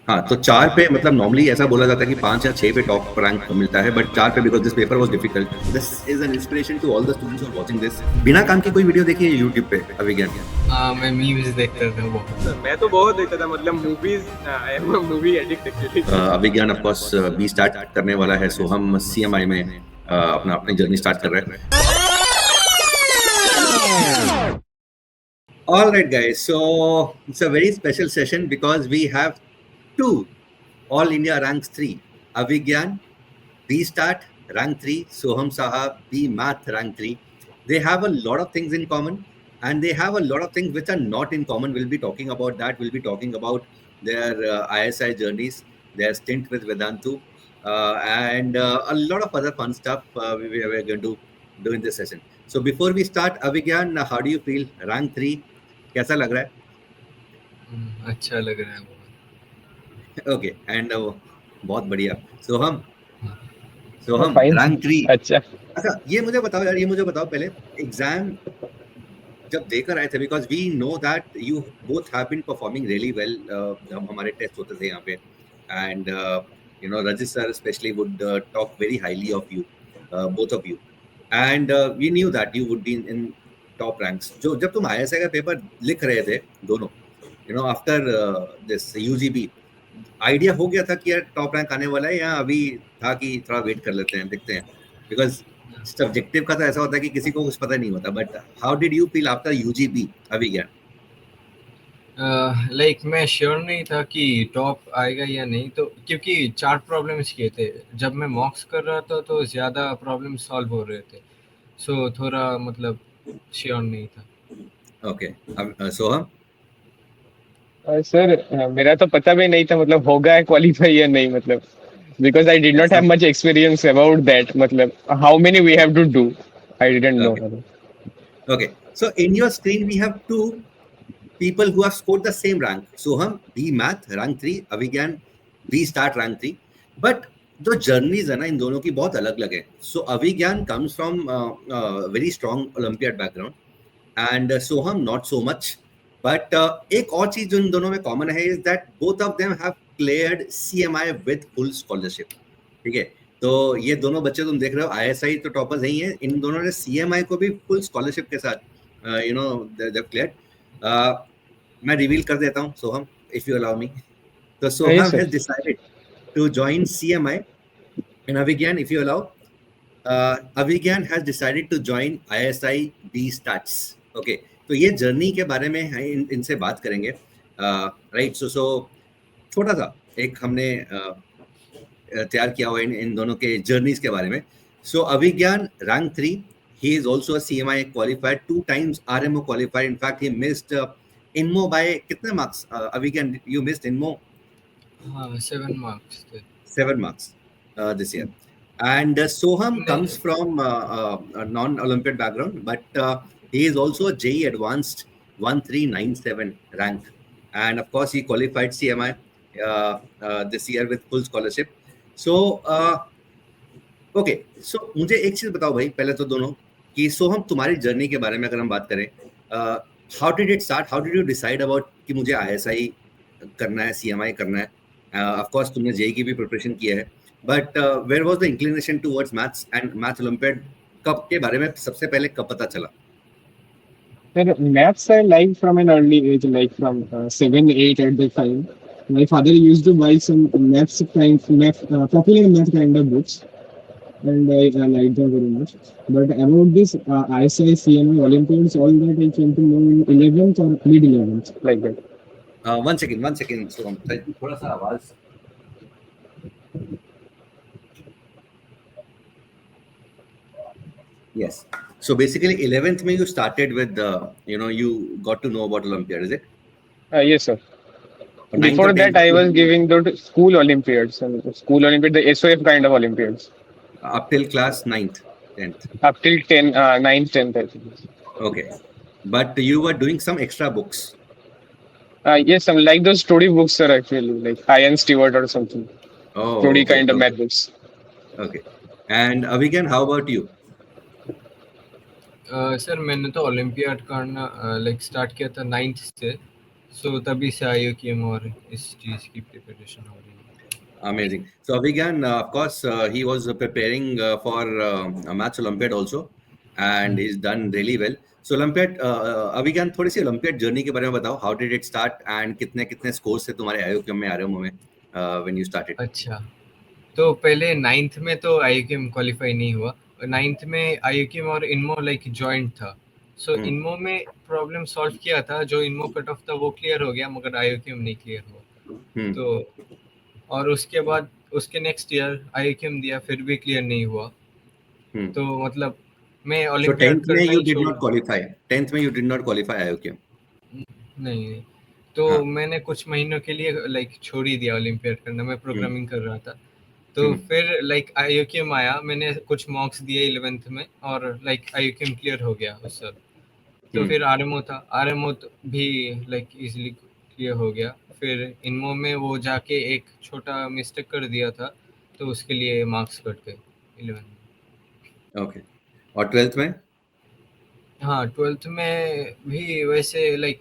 हाँ, तो 4 पे मतलब नॉर्मली ऐसा बोला जाता है कि 5 या 6 पे टॉप रैंक मिलता है, बट 4 पे because this paper was difficult. This is an inspiration to all the students who are watching this. बिना काम की कोई वीडियो देखी है यूट्यूब पे अभिज्ञान? हाँ, मैं मीम्स देखता था बहुत। मैं तो बहुत देखता था, मतलब movies, I am movie addict actually. Abhigyan of course बी स्टार्ट करने वाला है, सो हम सीएमआई में अपना अपनी जर्नी स्टार्ट कर रहे हैं। All right, guys. So it's a very special session because we have two All India ranks 3. Avigyan, B Start, rank 3. Soham Saha, B Math, rank 3. They have a lot of things in common and they have a lot of things which are not in common. We'll be talking about that. We'll be talking about their ISI journeys, their stint with Vedantu, and a lot of other fun stuff we're going to do in this session. So before we start, Avigyan, how do you feel? Rank 3, कैसा लग रहा है? अच्छा लग रहा है बहुत। Okay and बहुत बढ़िया। सोहम फाइन। रैंक 3। अच्छा, अच्छा ये मुझे बताओ यार, ये मुझे बताओ पहले, एग्जाम जब देकर आए थे, because we know that you both have been performing really well जब हमारे टेस्ट होते थे यहाँ पे, and you know Rajit sir specially would talk very highly of you, both of you, and we knew that you would be in top ranks. जो जब तुम ISI का पेपर लिख रहे थे दोनों, you know after this UGB, idea हो गया था कि यार टॉप रैंक आने वाला है, या अभी था कि थोड़ा वेट कर लेते हैं, देखते हैं? बिकॉज सब्जेक्टिव का तो ऐसा होता है कि किसी को कुछ पता नहीं होता, but how did you feel after UGB Abhigyan? Like मैं श्योर नहीं था कि टॉप आएगा या नहीं, तो क्योंकि 4 प्रॉब्लम्स किए थे जब मैं मॉक्स कर रहा था तो ज़्यादा प्रॉब्लम सॉल्व हो रहे थे, सो थोड़ा मतलब श्योर नहीं था। ओके, अब सोहम? सर मेरा तो पता भी नहीं था मतलब होगा क्वालिफाई या नहीं, मतलब because I did not have much experience about that, मतलब how many we have to do, I didn't know. Okay, so in your screen we have two people who have scored the same rank. Soham B Math rank 3, Avigyan B Start rank 3, but जो journeys है ना इन दोनों की बहुत अलग अलग है. So Abhigyan comes from very strong olympiad background and Soham not so much, but एक और चीज जो इन दोनों में कॉमन है is that both of them have cleared CMI with full scholarship. ठीक है, तो ये दोनों बच्चे तुम देख रहे हो आईएसआई तो टॉपर्स ही हैं, इन दोनों ने सीएमआई को भी फुल स्कॉलरशिप के साथ यू नो दे क्लियर्ड. मैं रिवील कर देता हूँ Soham, if you allow me. तो Soham has decided to join CMI and Abhigyan, if you allow, Avigyan has decided to join ISI B Stats. Okay, तो ये जर्नी के बारे में इनसे बात करेंगे, राइट? सो छोटा सा एक हमने तैयार किया हुआ इन दोनों के जर्नीज के बारे में. सो अभिज्ञान rank 3, he is also a CMI qualified, 2 times RMO qualified. In fact, he missed INMO by कितने marks? Avigyan, you missed INMO? हाँ, 7 मार्क्स थे. 7 marks this year. And Soham comes from a non-Olympic background, but he is also a JEE Advanced 1397 rank, and of course he qualified CMI this year with full scholarship. So okay, so मुझे एक चीज बताओ भाई पहले तो दोनों कि सोहम तुम्हारी जर्नी के बारे में अगर हम बात करें, how did it start, how did you decide about कि मुझे ISI करना है, CMI करना है? ऑफ कोर्स तुमने जेई की भी प्रिपरेशन किया है, but where was the inclination towards maths and math olympiad? कब के बारे में सबसे पहले कब पता चला? Sir, maths I like from an early age, like from 7, 8 at the time. My father used to buy some popular math kind of books, and I liked them very much. But about this ISI, CMI, Olympiads, all that I came to know in 11th or mid 11th, like that. One second, सोहम थोड़ा सा आवाज. Yes. So basically 11th में you started with you know, you got to know about Olympiad, is it? Yes, sir. Or 9th Before or that, 10th? I was giving the school Olympiads, school Olympiad, the SOF kind of Olympiads. Up till class 9th, 10th. Up till 10, 9th, 10th, I think. Okay. But you were doing some extra books. Yes, some like those story books, sir, actually, like Ian Stewart or something. Oh, Story okay, kind of okay. math books. Okay. And Avigyan, how about you? Sir मैंने तो olympiad करना like start किया था 9th से, सो तभी से IUCM और इस चीज़ की प्रिपरेशन हो रही है। Amazing. So Abhigyan, of course, he was preparing for a Maths Olympiad also, and he's done really well. So Olympiad, Abhigyan, थोड़ी सी Olympiad journey के बारे में बताओ. How did it start and कितने कितने scores से तुम्हारे IUCM में RMO में when you started? अच्छा, तो पहले 9th में तो IUCM क्वालिफाई नहीं हुआ। 9th में IUCM और इनमो लाइक जॉइंट था। सो इनमो में प्रॉब्लम सॉल्व किया था, जो इनमो कट ऑफ था वो क्लियर हो गया, मगर IUCM नहीं क्लियर हुआ। तो और उसके बाद उसके नेक्स्ट ईयर IUCM दिया, फिर भी क्लियर नहीं हुआ। तो मतलब मैं So ओलंपियाड 10th में करना you ही did छोड़ not qualify. 10th में you did not qualify IUCM. नहीं, तो हाँ. मैंने कुछ महीनों के लिए लाइक छोड़ ही दिया ओलंपियाड करना। मैं प्रोग्रामिंग कर रहा था। तो फिर लाइक IUCM आया, मैंने कुछ मॉक्स दिए 11th में और लाइक IUCM क्लियर हो गया उस साल। तो फिर RMO था, RMO भी लाइक इजीली क्लियर हो गया। फिर इनमो में वो जाके एक छोटा मिस्टेक कर दिया था, तो उसके लिए मार्क्स कट गए 11th में। ओके, और 12th में? हाँ, 12th में भी वैसे लाइक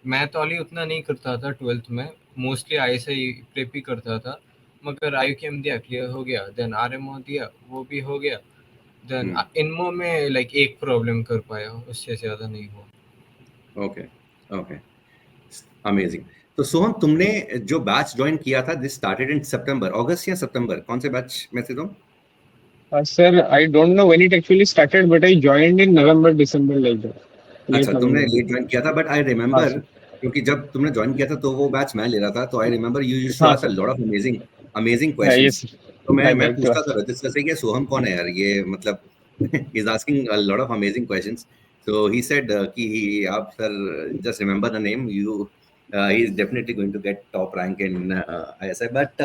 मैथ वाली उतना नहीं करता था 12th में, मोस्टली ISI प्रेप ही करता था। मगर IUCM दिया, क्लियर हो गया। देन RMO दिया, वो भी हो गया। देन इनमो में लाइक एक प्रॉब्लम कर पाया, उससे ज़्यादा नहीं हुआ। Okay, okay, amazing. तो सोहम, तुमने जो बैच ज्वाइन किया था, दिस स्टार्टेड इन सितंबर, अगस्त या सितंबर, कौन से बैच में थे तुम? Sir, I don't know when it actually started, but I joined in November, December like that. अच्छा, Late तुमने November. लेट ज्वाइन किया था, बट आई हाँ रिमेम्बर, सर, क्योंकि जब तुमने ज्वाइन किया था तो वो बैच मैं ले रहा था, तो I remember you used to हाँ ask a sir, lot of amazing amazing हाँ क्वेश्चंस। yes, तो मैं I like to पूछता ask. था रजित सर से कि सोहम कौन है यार, ये मतलब he is asking a lot of amazing questions. So he said कि आप sir just remember the name, you he is definitely going to get top rank in ISI. But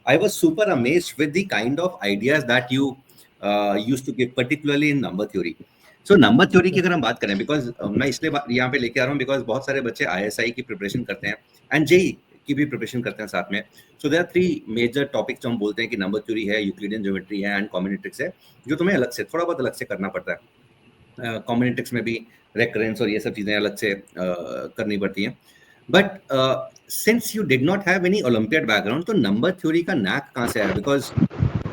I was super amazed with the kind of ideas that you used to give, particularly in number theory. So number theory की अगर हम बात करें, because मैं इसलिए यहाँ पे लेके आ रहा हूँ बिकॉज बहुत सारे बच्चे ISI की प्रिपरेशन करते हैं एंड जेई की भी प्रिपरेशन करते हैं साथ में। So there are 3 major topics जो हम बोलते हैं कि नंबर थ्योरी है, यूक्लिडियन ज्योमेट्री है एंड कॉम्बिनेट्रिक्स है, जो तुम्हें अलग से थोड़ा बहुत अलग से करना पड़ता है। कॉम्बिनेट्रिक्स में भी रेकरेंस और ये सब चीजें अलग से करनी पड़ती हैं। But since you did not have any olympiad background, तो नंबर थ्योरी का नैक कहाँ से आया? बिकॉज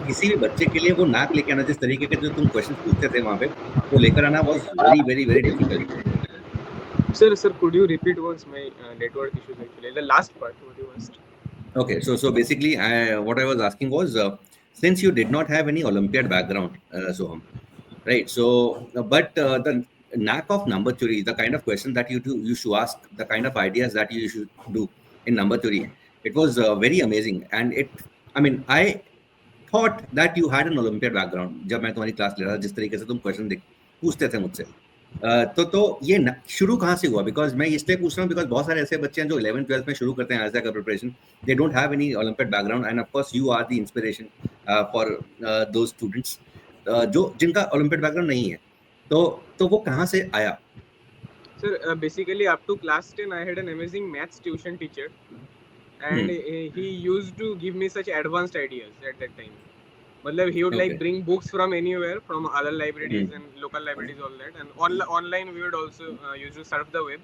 किसी भी बच्चे के लिए वो नाक लेके आना, जिस तरीके के जो तुम क्वेश्चन पूछते थे वहां पे, वो लेकर आना was very very very difficult. Sir, could you repeat once? My network issues actually. The last part, what you asked. Okay, so basically, what I was asking was, since you did not have any Olympiad background, Soham, right? So, the knack of number theory, the kind of question that you should ask, the kind of ideas that you should do in number theory, it was very amazing. And I mean, I thought that you had an Olympiad background. जब मैं तुम्हारी class ले रहा था, जिस तरीके से तुम क्वेश्चन पूछते थे मुझसे, तो ये शुरू कहाँ से हुआ? बिकॉज मैं इसलिए पूछ रहा हूँ बिकॉज बहुत सारे ऐसे बच्चे हैं जो 11th-12th में शुरू करते हैं ISI का preparation, they don't have any olympiad background, and of course you are the inspiration for those students जो जिनका ओलंपियाड बैकग्राउंड नहीं है। तो वो कहाँ से आया? Sir, basically up to class 10, I had an amazing maths tuition teacher, and he used to give me such advanced ideas at that time. Matlab, he would Okay. like bring books from anywhere, from other libraries and local libraries, all that. And online we would also use to surf the web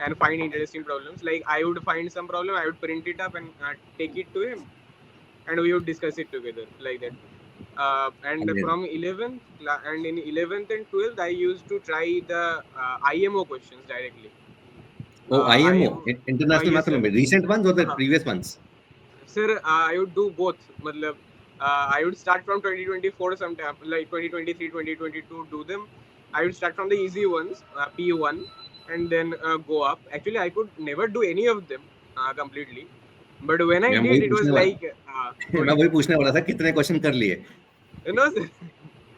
and find interesting problems. Like I would find some problem, I would print it up and take it to him, and we would discuss it together like that. And Amazing. from 11th and in 11th and 12th, I used to try the IMO questions directly. Oh, IMO, International yes, Math sir. Olympiad, recent ones or the previous ones? Sir, I would do both. Matlab, I would start from 2024 sometime, like 2023, 2022, do them. I would start from the easy ones, P1, and then go up. Actually, I could never do any of them completely. But when I did, it was like... मैं वही पूछने वाला था, कितने question कर लिए? No, sir,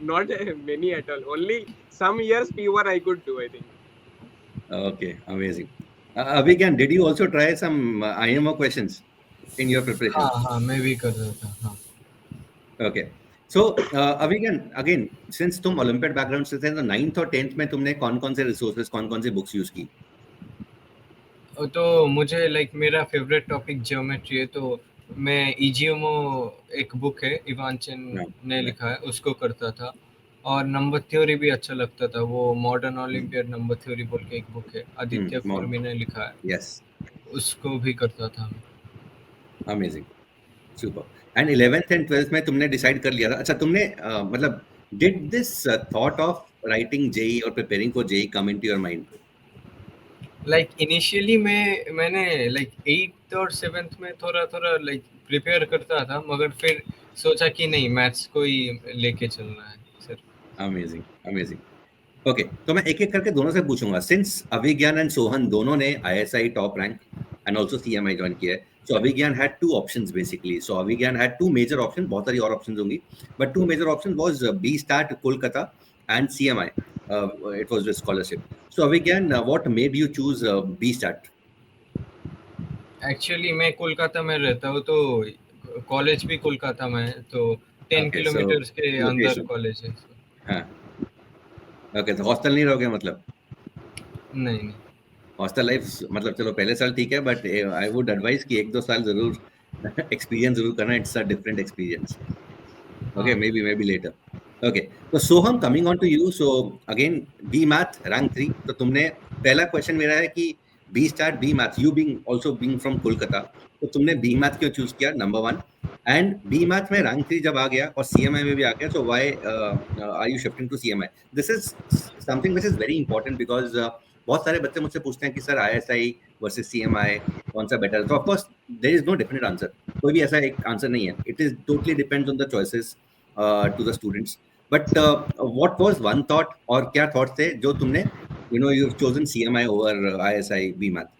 not many at all. Only some years P1 I could do, I think. Okay, amazing. Abhigyan, did you also try some IMO questions in your preparation? हाँ, मैं भी कर रहा था, हाँ. Okay. So, Abhigyan, again, since तुम Olympiad background से थे, तो 9th और 10th में तुमने कौन-कौन से resources, कौन-कौन से books use की? तो मुझे लाइक मेरा फेवरेट टॉपिक ज्योमेट्री है, तो मैं EGMO एक बुक है, इवान चेन ने लिखा है, उसको करता था. और नंबर थ्योरी भी अच्छा लगता था। वो मॉडर्न ओलंपियड नंबर थ्योरी बोल के एक बुक है, आदित्य खुरमी ने लिखा है, यस, उसको भी करता था। Amazing, super. And 11th and 12th में तुमने डिसाइड कर लिया था? अच्छा, तुमने मतलब did this thought of writing JEE और preparing for JEE come into your mind? Like initially मैंने लाइक 8th और 7th में थोड़ा थोड़ा लाइक प्रिपेयर करता था, मगर फिर सोचा कि नहीं, मैथ्स को ही लेके चलना है सर। Amazing, amazing. ओके, तो मैं एक एक करके दोनों से पूछूंगा। सिंस अभिज्ञान एंड सोहन दोनों ने ISI top rank and also CMI join किया है, so Abhigyan had two options basically. So Abhigyan had two major option, बहुत सारी और ऑप्शंस होंगी, but two major option was B stat Kolkata and CMI, it was with scholarship. So Abhigyan, what made you choose B stat? Actually मैं कोलकाता में रहता हूँ, तो college भी कोलकाता में है, तो 10 ओके, सो किलोमीटर के अंदर लोकेशन, कॉलेज है। हाँ, ओके। तो हॉस्टल नहीं रहोगे मतलब? नहीं नहीं। हॉस्टल लाइफ मतलब चलो पहले साल ठीक है, बट आई वुड एडवाइस कि 1-2 साल जरूर एक्सपीरियंस जरूर करना। It's a different experience. Okay, हाँ maybe later. Okay, so Soham, coming on to you. So again, B Math rank 3. तो तुमने, पहला क्वेश्चन मेरा है कि B start B Math, you being from Kolkata, तो तुमने B Math क्यों चूज किया, नंबर 1? एंड B Math में rank 3 जब आ गया और CMI में भी आ गया, so why are you shifting to CMI? This is something which is very important because बहुत सारे बच्चे मुझसे पूछते हैं कि सर ISI वर्सेस CMI कौन सा बेटर है? तो of course there is no definite answer, कोई भी ऐसा एक आंसर नहीं है। It is totally depends on the choices to the students. But what was one thought, और क्या थॉट थे जो तुमने you've chosen CMI over ISI B Math?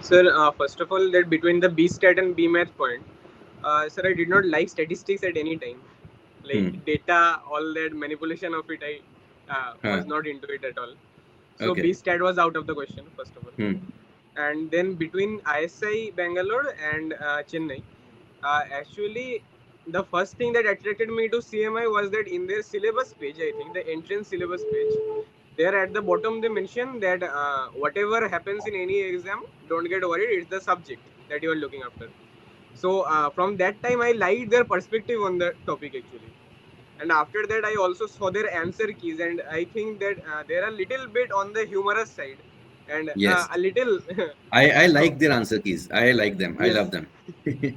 Sir, first of all, that between the B stat and B math point, sir, I did not like statistics at any time. Like data, all that manipulation of it, I was not into it at all. So Okay. B stat was out of the question, first of all. And then between ISI Bangalore and Chennai, actually, the first thing that attracted me to CMI was that in their syllabus page, I think the entrance syllabus page, there at the bottom they mention that whatever happens in any exam, don't get worried, it's the subject that you are looking after. So from that time, I liked their perspective on the topic actually. And after that, I also saw their answer keys, and I think that they're a little bit on the humorous side, and Yes, a little. I like their answer keys. I like them. I Yes, love them.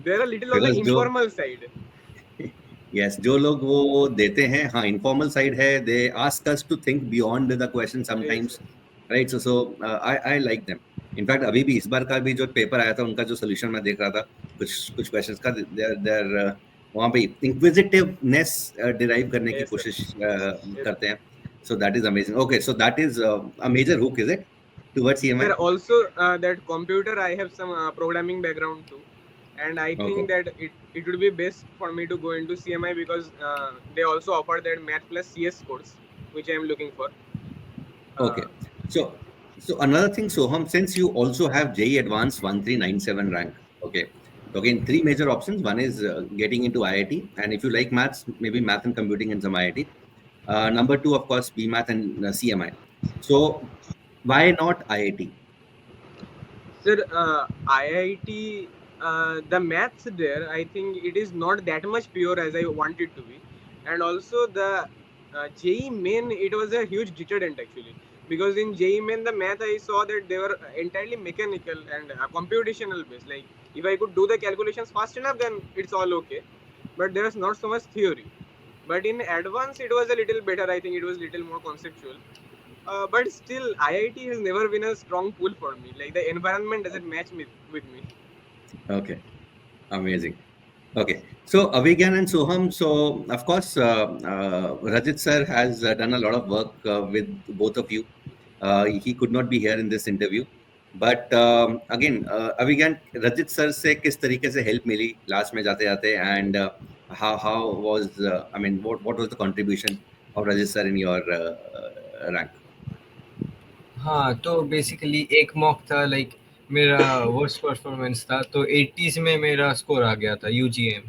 they're a little on the Because जो, informal side. yes, जो लोग वो देते हैं, हाँ, informal side है, they ask us to think beyond the question sometimes, right? So I like them. In fact, अभी भी इस बार का भी जो पेपर आया था, उनका जो सोल्यूशन मैं देख रहा था, कुछ क्वेश्चंस का, they're वहाँ पे inquisitiveness derive करने की Yes, sir. कोशिश Yes. करते हैं. So that is amazing. Okay, so that is a major hook, is it, towards CMI? There also that computer, I have some programming background too, and I think that it would be best for me to go into CMI because they also offer that Math plus CS course, which I am looking for. Okay, so another thing, Soham, since you also have JEE Advanced 1397 rank, okay. So again, three major options. One is getting into IIT, and if you like maths, maybe math and computing in some IIT. Number two, of course, BMath and CMI. So why not IIT? Sir, IIT, the maths there, I think it is not that much pure as I want it to be. And also the JEE main, it was a huge deterrent actually. Because in JEE main, the math I saw that they were entirely mechanical and computational based. Like if I could do the calculations fast enough, then it's all okay. But there was not so much theory. But in advance, it was a little better. I think it was a little more conceptual. But still, IIT has never been a strong pull for me. Like the environment doesn't match with me. Okay, amazing. Okay, so Avigyan and Soham. So of course, Rajit sir has done a lot of work with both of you. He could not be here in this interview, but again, Avigyan, Rajit sir से किस तरीके से help मिली last में जाते जाते, and how was I mean what was the contribution of Rajit sir in your rank? हाँ, तो basically एक मॉक था, लाइक मेरा वर्स्ट परफॉर्मेंस था, तो 80s में मेरा स्कोर आ गया था UGM।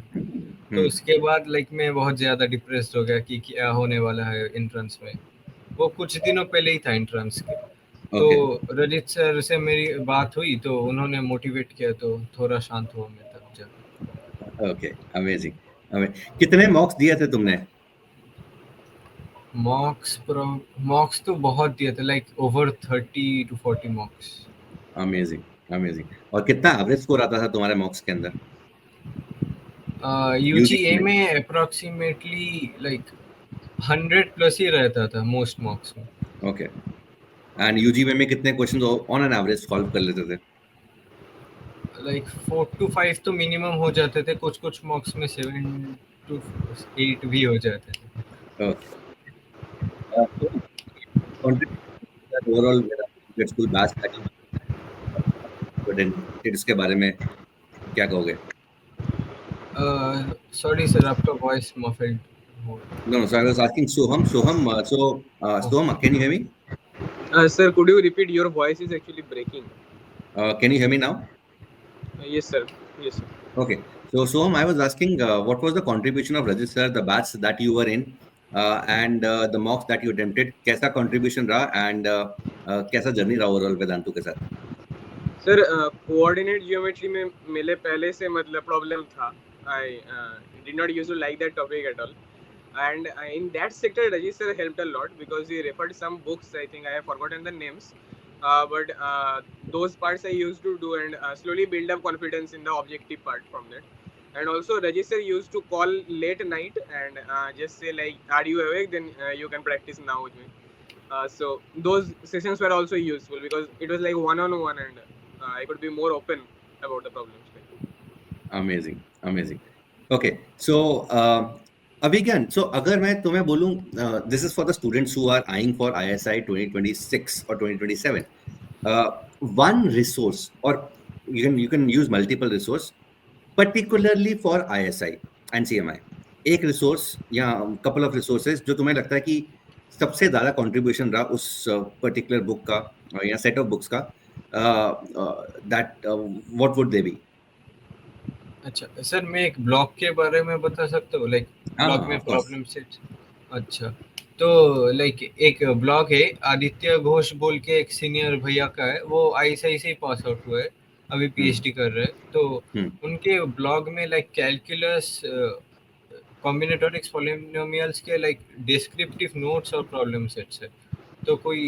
तो उसके बाद लाइक मैं बहुत ज़्यादा डिप्रेस्ड हो गया कि क्या होने वाला है एंट्रेंस में। वो कुछ दिनों पहले ही था एंट्रेंस के। तो रजित सर से मेरी बात हुई, तो उन्होंने मोटिवेट किया, तो थोड़ा शांत हुआ मैं तब जाकर। Okay, amazing. कितने मॉक्स दिए थे तुमने? मॉक्स तो बहुत दिए थे, like over 30 to 40 मॉक्स। Amazing, amazing. और कितना एवरेज स्कोर आता था तुम्हारे मॉक्स के अंदर? यूजीए में अप्रोक्सीमेटली लाइक 100 प्लस ही रहता था मोस्ट मॉक्स में। ओके। एंड यूजीए में कितने questions on an average solve कर लेते थे? लाइक 4 to 5 तो मिनिमम हो जाते थे, कुछ कुछ मॉक्स में 7 to 8 भी हो जाते थे। ओके। ओवरऑल स्कूल बैच इसके बारे में क्या कहोगे? सॉरी सर, आपका वॉइस मफल्ड हो। No, so I was asking Soham. Soham, can you hear me? Sir, could you repeat? Your voice is actually breaking. Can you hear me now? Yes, sir. Yes, sir. Okay. So Soham, I was asking, what was the contribution of register, the batch that you were in, and the mocks that you attempted? कैसा contribution रहा and कैसा journey रहा overall Vedantu के साथ? Sir coordinate geometry में मेरे पहले से मतलब प्रॉब्लम था। I did not use to like that topic at all, and in that sector Rajesh helped a lot because he referred some books. I think I have forgotten the names, but those parts I used to do and slowly build up confidence in the objective part from that. And also Rajesh used to call late night and just say like, are you awake, then you can practice now with me. So those sessions were also useful because it was like one-on-one, and I could be more open about the problems. Amazing, amazing. Okay, so Abhigyan, so अगर मैं तुम्हें बोलूं, this is for the students who are eyeing for ISI 2026 or 2027. One resource, or you can use multiple resource, particularly for ISI and CMI. एक resource या couple of resources जो तुम्हें लगता है कि सबसे ज़्यादा contribution रहा उस particular book का या set of books का, that what would they be? अच्छा सर, मैं एक ब्लॉग के बारे में बता सकता हूँ, लाइक ब्लॉग में of course. Problem set. अच्छा, तो लाइक एक ब्लॉग है, आदित्य घोष बोल के एक सीनियर भैया का है, वो आईसीआईसीआई पास आउट हुए, अभी पीएचडी कर रहे हैं। तो उनके ब्लॉग में लाइक कैलकुलस, कॉम्बिनेटोरिक्स, पॉलिनोमियल्स के लाइक डिस्क्रिप्टिव नोट्स और प्रॉब्लम सेट्स है, तो कोई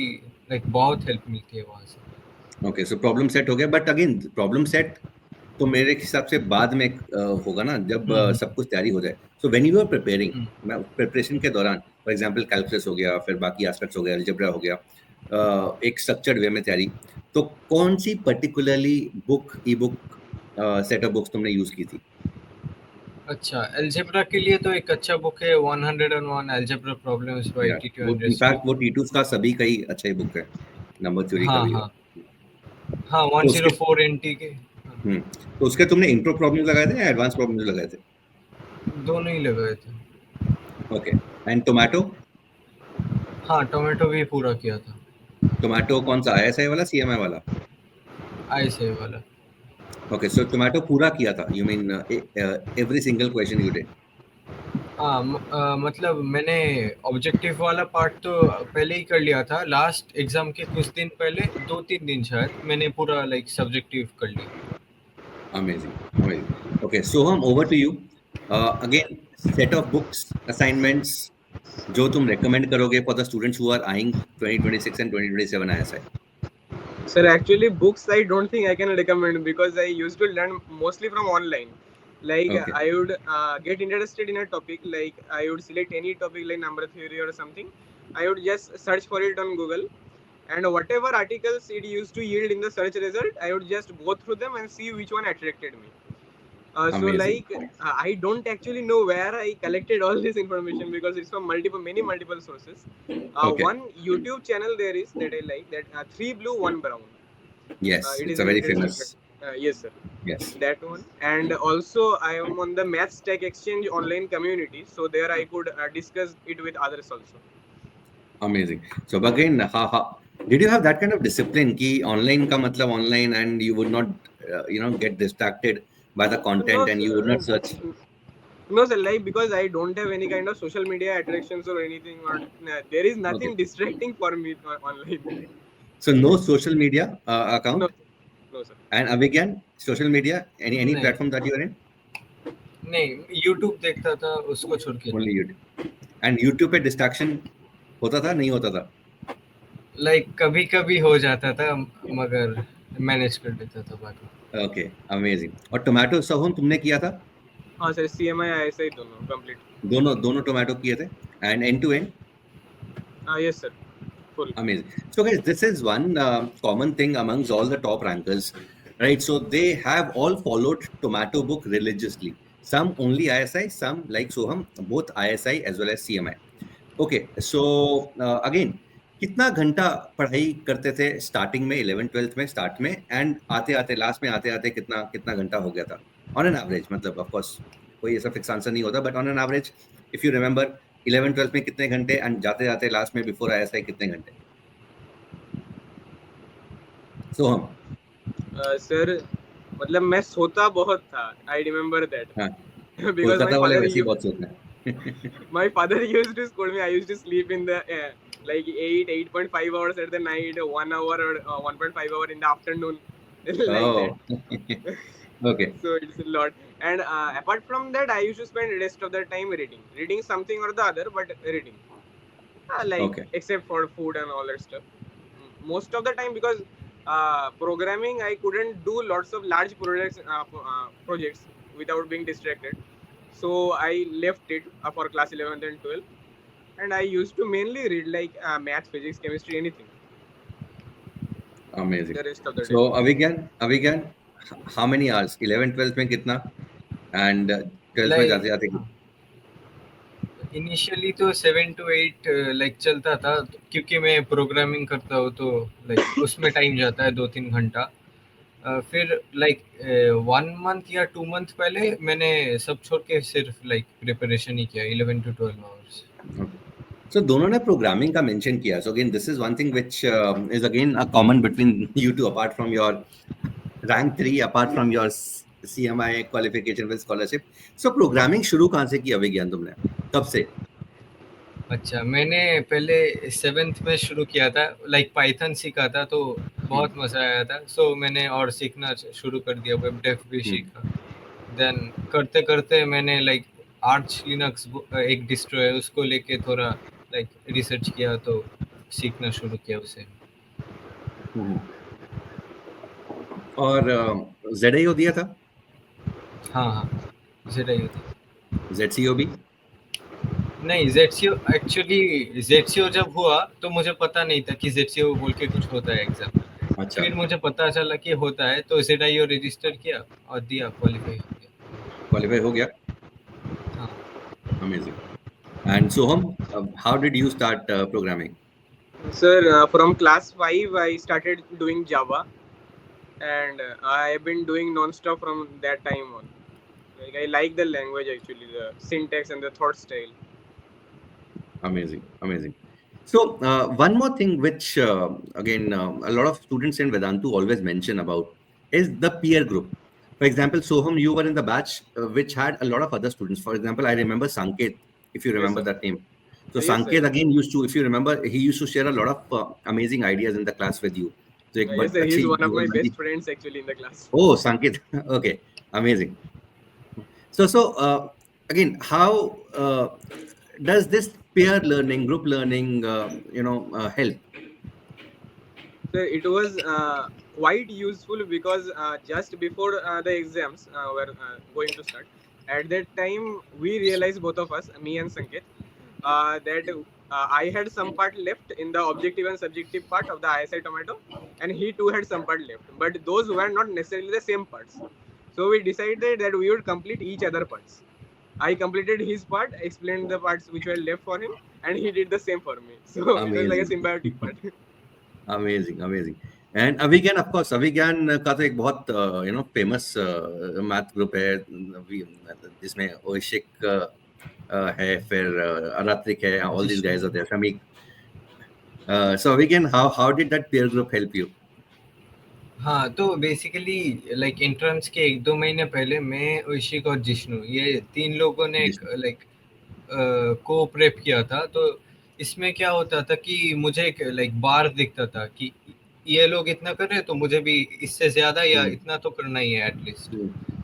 लाइक बहुत हेल्प मिलती है वहाँ से। ओके, सो प्रॉब्लम सेट हो गया, बट अगेन प्रॉब्लम सेट तो मेरे हिसाब से बाद में होगा ना, जब सब कुछ तैयारी हो जाए। So when you are preparing, preparation के दौरान फॉर एग्जांपल कैलकुलस हो गया, फिर बाकी एस्पेक्ट्स हो गया, अलजेब्रा हो गया, एक स्ट्रक्चर्ड वे में तैयारी, तो कौन सी particularly book, e book, set of books तुमने यूज की थी? अच्छा, अलजेब्रा के लिए तो एक अच्छा बुक है 101 algebra problems by Titu Andreescu. In fact वो टीटूस का सभी का ही अच्छा ही बुक है, नंबर थ्योरी का भी है। हाँ 104 एनटी के। तो उसके तुमने इंट्रो प्रॉब्लम्स लगाए थे या एडवांस प्रॉब्लम्स लगाए थे? दोनों ही लगाए थे। Okay, and tomato? हाँ, टोमेटो भी पूरा किया था। टोमेटो कौन सा, आईएसआई वाला, सीएमआई वाला? आईएसआई वाला। ओके, सो टोमेटो पूरा किया था, you mean every single question you did? हाँ, मतलब मैंने ऑब्जेक्टिव वाला पार्ट तो पहले ही कर लिया था, लास्ट एग्जाम के कुछ दिन पहले, 2-3 दिन शायद, मैंने पूरा लाइक सब्जेक्टिव कर लिया। Amazing, amazing. Okay, Soham, over to you. Again set of books, assignments जो तुम रेकमेंड करोगे for the students who are eyeing 2026 and 2027 ISI? Sir, actually books I don't think I can recommend because I used to learn mostly from online. Like Okay. I would get interested in a topic, like I would select any topic like number theory or something. I would just search for it on Google, and whatever articles it used to yield in the search result, I would just go through them and see which one attracted me. So Amazing. like I don't actually know where I collected all this information because it's from multiple sources. Okay. One YouTube channel there is that I like, that 3 Blue 1 Brown. Yes, It it's is a very related famous. to yes, sir. Yes. That one. And also I am on the Maths Tech Exchange online community, so there I could discuss it with others also. Amazing. So again, did you have that kind of discipline कि online का मतलब online and you would not get distracted by the content and you would not search? No sir, like because I don't have any kind of social media attractions or anything, or there is nothing distracting for me online. So no social media account? No sir. And Abhigyan, social media, any नहीं. platform that you are in? नहीं, YouTube देखता था, उसको छोड़ के। Only YouTube. And YouTube पे distraction होता था नहीं होता था? लाइक कभी कभी हो जाता था, मगर मैनेज कर लेता था बाकी। Okay, amazing. और टोमेटो सोहम तुमने किया था? हाँ सर, CMI ISI दोनों कंप्लीट। दोनों दोनों टोमेटो किए थे? End end to end? Yes sir, full. Amazing. So, guys, this is one common thing amongst all the top rankers, right? So, they have all followed Tomato Book religiously. Some only ISI, some like Soham, both ISI as well as CMI. Okay, so again, कितना घंटा पढ़ाई करते थे starting में, 11 12th में start में, and आते आते लास्ट में आते आते कितना कितना घंटा हो गया था ऑन एन एवरेज? मतलब ऑफ कोर्स कोई ऐसा फिक्स आंसर नहीं होता, but on an average if you remember 11 12th में कितने घंटे, एंड जाते जाते लास्ट में बिफोर आईएसआई कितने घंटे? सोहम? सर मतलब मैं सोता बहुत था, आई रिमेम्बर दैट। हाँ, बिकॉज कोलकाता वाले वैसे ही बहुत सोते हैं। my father used to scold me. I used to sleep in the like 8.5 hours at the night, 1 hour or 1.5 hour in the afternoon, like that. Okay. So it's a lot. And apart from that, I used to spend rest of the time reading something or the other, but reading. Like Okay. except for food and all that stuff. Most of the time, because programming, I couldn't do lots of large projects without being distracted. So I left it for class 11th and 12th, and I used to mainly read like math, physics, chemistry, anything. Amazing. The rest of the So day. Avigyan, how many hours? 11 12th में कितना, and 12th में जाते जाते कितना? Initially तो 7 to 8 like चलता था, क्योंकि मैं प्रोग्रामिंग करता हूँ तो लाइक उसमें टाइम जाता है 2-3 घंटा। फिर लाइक 1 month या 2 month पहले मैंने सब छोड़ के सिर्फ लाइक प्रिपरेशन ही किया 11 to 12 hours। Okay. So दोनों ने प्रोग्रामिंग का मेंशन किया. So again, this is one thing which is again a common between you two, apart from your rank 3, apart from your CMI qualification with scholarship. So programming शुरू कहाँ से की अभिज्ञान तुमने, कब से? अच्छा, मैंने पहले 7th में शुरू किया था, लाइक पाइथन सीखा था तो बहुत मजा आया था। सो मैंने और सीखना शुरू कर दिया, वेब डेव भी सीखा। देन करते करते मैंने लाइक आर्च लिनक्स एक डिस्ट्रो है, उसको लेके थोड़ा लाइक रिसर्च किया तो सीखना शुरू किया उसे। और ZIO दिया था? हाँ, ZIO था। ZCO भी? नहीं, ZCO एक्चुअली ZCO जब हुआ तो मुझे पता नहीं था कि ZCO बोल के कुछ होता है एग्जाम। अच्छा, फिर मुझे पता चला कि होता है तो ZIO रजिस्टर किया और दिया, क्वालिफाई हो गया। क्वालिफाई हो गया? हाँ। Amazing. And Soham, how did you start programming? Sir, from class 5, I started doing Java, and I have been doing non-stop from that time on. Like I like the language actually, the syntax and the thought style. Amazing, amazing. So one more thing which again a lot of students in Vedantu always mention about is the peer group. For example, Soham, you were in the batch which had a lot of other students. For example, I remember Sanket, if you Yes, remember sir. that name. So Yes, sir. Sanket again used to, if you remember, he used to share a lot of amazing ideas in the class with you. So एक Yes, sir. He's अच्छी one of my जीवनवादी- best friends actually in the class. Oh, Sanket. Okay, amazing. So again, how does this peer learning, group learning, help? So it was quite useful because just before the exams were going to start, at that time we realized, both of us, me and Sanket, that I had some part left in the objective and subjective part of the ISI Tomato, and he too had some part left. But those were not necessarily the same parts. So we decided that we would complete each other parts. I completed his part, explained the parts which were left for him, and he did the same for me. So it was like a Amazing. symbiotic part. Amazing, amazing. And Avigyan, of course, Avigyan का तो एक बहुत famous math group है जिसमें ओशिक है, फिर अरात्रिक है, all these guys are there. Shamik. So Avigyan, how did that peer group help you? हाँ, तो बेसिकली लाइक एंट्रेंस के 1-2 महीने पहले मैं, ओशिक और जिष्णु, ये 3 लोगों ने एक लाइक को प्रेप किया था। तो इसमें क्या होता था कि मुझे एक लाइक बार दिखता था कि ये लोग इतना कर रहे हैं तो मुझे भी इससे ज्यादा या इतना तो करना ही है एटलीस्ट।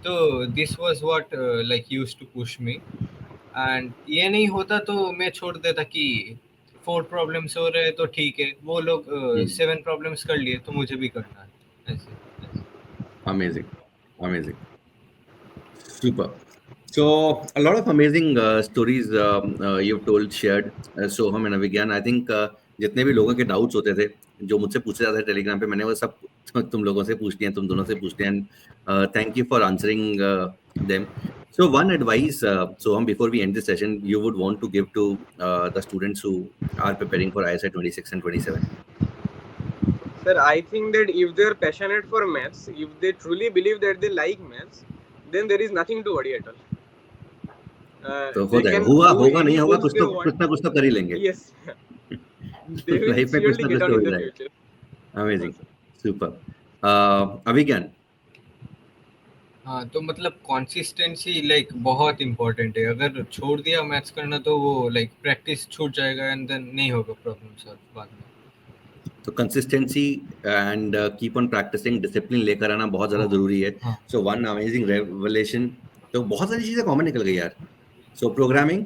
तो this was what like used to push me. And ये नहीं होता तो मैं छोड़ देता कि 4 प्रॉब्लम्स हो रहे हैं तो ठीक है, वो लोग 7 प्रॉब्लम्स कर लिए तो मुझे भी करना है ऐसे। Amazing, amazing, super. So a lot of amazing stories you've told, shared, Soham and Avigyan. I think जितने भी लोगों के डाउट्स होते थे जो मुझसे पूछे जाते थे टेलीग्राम पे, मैंने वो सब तुम लोगों से पूछ लिया, तुम दोनों से पूछ लिया, and thank you for answering them. So one advice, Soham, before we end this session, you would want to give to the students who are preparing for ISI 26 and 27. Sir, I think that if they're passionate for maths, if they truly believe that they like maths, then there is nothing to worry at all. तो हो They जाएगा, can हुआ do होगा any नहीं होगा, course they want. कुछ ना कुछ तो कर ही लेंगे. Yes, they will लाइफ में कुछ surely ना get कुछ on तो in हो the जाएगा. future. Amazing, super. अभिज्ञान. हाँ, तो मतलब कंसिस्टेंसी लाइक बहुत इम्पोर्टेंट है. अगर छोड़ दिया मैथ्स करना तो वो लाइक प्रैक्टिस छूट जाएगा एंड देन नहीं होगा प्रॉब्लम सॉल्व बाद में. तो consistency and keep on practising, discipline लेकर आना बहुत ज्यादा जरूरी है. So one amazing revelation. तो बहुत सारी चीजें कॉमन निकल गई यार. So programming,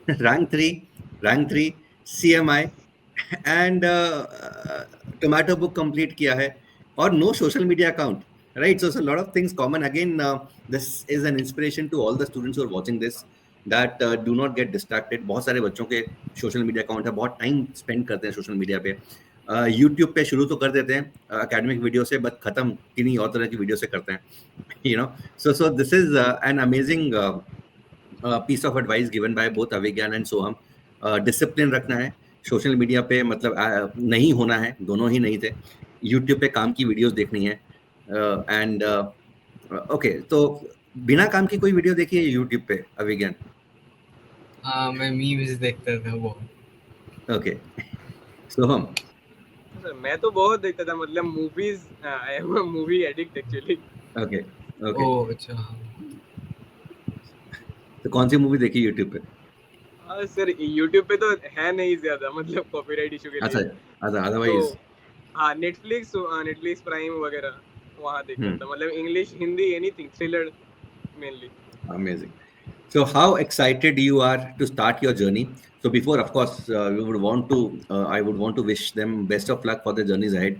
rank 3, CMI and tomato book complete किया है, और no social media account, right? So a lot of things common. Again, this is an inspiration to all the students who are watching this, that do not get distracted. बहुत सारे बच्चों के social media account है, बहुत time spend करते हैं social media पे. YouTube पे शुरू तो कर देते हैं एकेडमिक वीडियो से, बट खत्म किन्हीं और तरह की वीडियो से करते हैं, you know. So this is an amazing piece of advice given by both Abhigyan and Soham. Discipline रखना है सोशल मीडिया पे, मतलब नहीं होना है, दोनों ही नहीं थे. यूट्यूब पे काम की वीडियोस देखनी है, एंड ओके. तो बिना काम की कोई वीडियो देखी है यूट्यूब पे अभिज्ञान? हाँ, मैं मीम्स देखता था वो. ओके. सोहम? सर मैं तो बहुत देखता था, मतलब movies, I am a movie addict actually. Okay okay. Oh अच्छा. तो कौन सी मूवी देखी यूट्यूब पे? सर यूट्यूब पे तो है नहीं ज्यादा, मतलब कॉपीराइट इशू के अच्छा लिए. अच्छा, अदरवाइज हाँ, नेटफ्लिक्स प्राइम वगैरह वहाँ देखता था, मतलब English, Hindi, anything, thriller mainly. Amazing. So, how excited you are to start your journey? So, before, of course, we would want to, I would want to wish them best of luck for their journeys ahead.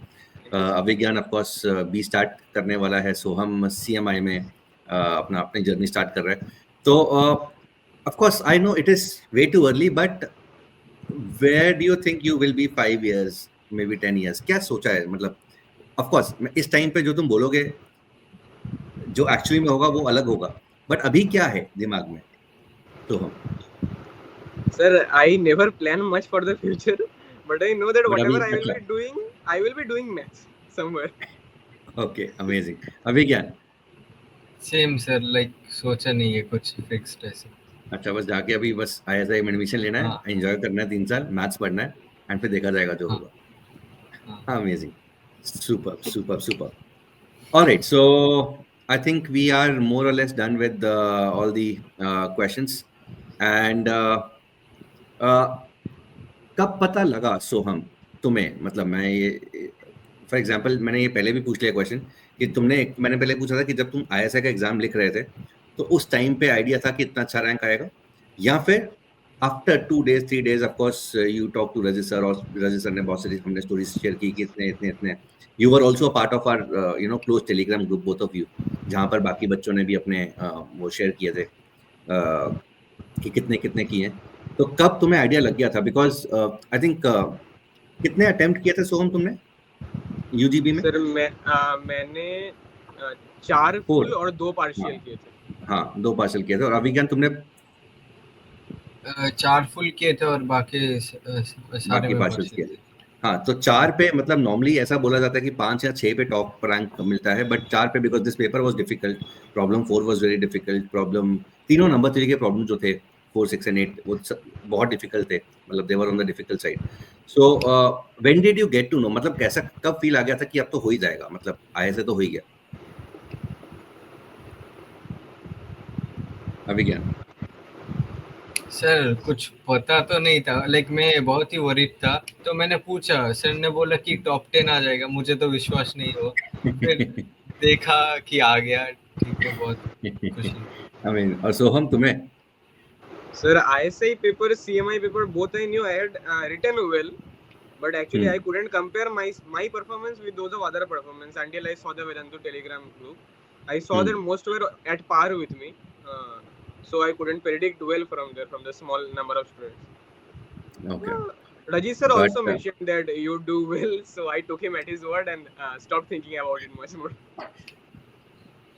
Avigyan, of course, भी start करने वाला है. सोहम CMI में अपनी journey start कर रहा है. तो, of course, I know it is way too early, but where do you think you will be 5 years, maybe 10 years? क्या सोचा है? मतलब, of course, इस टाइम पे जो तुम बोलोगे, जो एक्चुअली में होगा वो अलग होगा, बट अभी क्या है दिमाग में? तो हम sir, I never plan much for the future, but I know that But whatever अभी I will be doing maths somewhere. Okay, amazing. अभी क्या? सेम सर, लाइक सोचा नहीं है कुछ फिक्स्ड ऐसे. अच्छा, बस जाके अभी बस ISI में एडमिशन लेना है, एंजॉय करना है 3 साल, मैथ्स पढ़ना है, एंड फिर देखा जाएगा जो होगा. Amazing, super super super. Alright, so I think we are more or less done with all the questions. And कब पता लगा सोहम तुम्हें, मतलब मैं ये फॉर एग्जांपल मैंने ये पहले भी पूछ लिया क्वेश्चन कि मैंने पहले पूछा था कि जब तुम ISI का एग्जाम लिख रहे थे तो उस टाइम पे आइडिया था कि इतना अच्छा रैंक आएगा, या फिर after 2 days 3 days of course you talk to Rajit sir, और रजित सर ने बहुत सारी हमने स्टोरीज शेयर की कि इतने you were also part of our close Telegram group, both of you, जहाँ पर बाकी बच्चों ने भी अपने वो शेयर किए थे कि कितने किए हैं. तो कब तुम्हें आइडिया लग गया था? बिकॉज आई थिंक कितने अटेम्प्ट किए थे सोहम तुमने UGB में? सर मैंने 4 फुल और 2 पार्शियल किए थे. हाँ, 2 पार्शियल किए थे. और अभिज्ञान तुमने 4 फुल किए थे और बाकी सारे में पार्शियल किए थे. हाँ, तो 4 पे मतलब नॉर्मली ऐसा बोला जाता है कि 5 या 6 पे टॉप रैंक मिलता है, बट 4 पे because this paper was difficult, problem 4 was very difficult, problem तीनों नंबर 3 के प्रॉब्लम जो थे 4, 6 एंड 8 वो बहुत डिफिकल्ट थे, मतलब they were on the difficult side. So when did you get to know, मतलब कैसा कब फील आ गया था कि अब तो हो ही जाएगा, मतलब ISI तो हो ही गया? अभिज्ञान? सर कुछ पता तो नहीं था, लाइक मैं बहुत ही वरीड था, तो मैंने पूछा, सर ने बोला कि टॉप 10 आ जाएगा. मुझे तो विश्वास नहीं हुआ, फिर देखा कि आ गया. ठीक है, बहुत खुशी. I mean, और सोहम तुम्हें? Sir, ISI paper, CMI paper, both I knew I had written well, but actually I couldn't compare my performance with those of other performance until I saw the Vedantu Telegram group. I saw that most were at par with me, so I couldn't predict well from there, from the small number of students. Okay. Rajesh sir But, also mentioned that you do well, so I took him at his word and stopped thinking about it much more.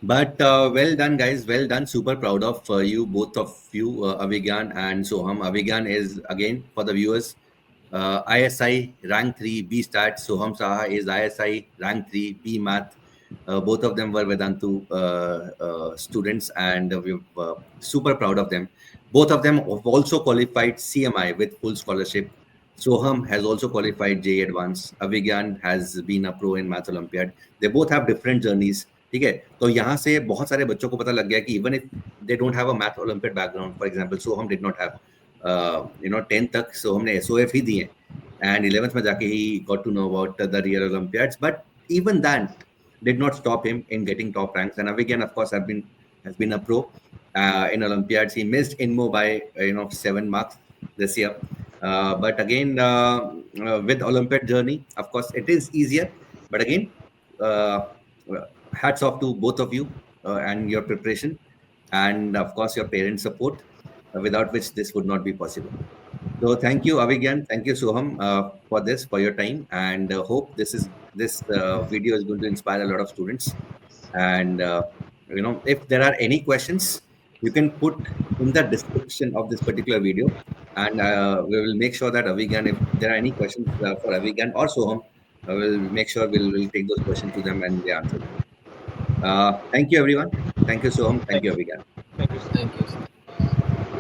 But well done, guys. Well done. Super proud of you, both of you, Avigyan and Soham. Avigyan is, again, for the viewers, ISI rank 3 B stat. Soham Saha is ISI rank 3 B math. Both of them were Vedantu students, and we're super proud of them. Both of them have also qualified CMI with full scholarship. Soham has also qualified JEE Advance. Avigyan has been a pro in Math Olympiad. They both have different journeys. ठीक है, तो यहाँ से बहुत सारे बच्चों को पता लग गया कि even if they don't have a math Olympiad background, for example Soham did not have 10th तक सोहम ने एसओएफ ही दिए, and 11th में जाके he got to know about the real Olympiads, but even that did not stop him in getting top ranks. And Avigyan, of course, has been a pro in Olympiads. He missed INMO by 7 marks this year, but again with Olympiad journey, of course, it is easier. But again, hats off to both of you and your preparation, and of course your parents' support, without which this would not be possible. So thank you, Avigyan. Thank you, Soham, for your time, and hope this video is going to inspire a lot of students. And if there are any questions, you can put in the description of this particular video, and we will make sure that Avigyan, if there are any questions for Avigyan or Soham, we'll make sure we'll take those questions to them and they answer them. Thank you, everyone. Thank you, Soham. Thank you, Avigyan. Thank you. Thank you.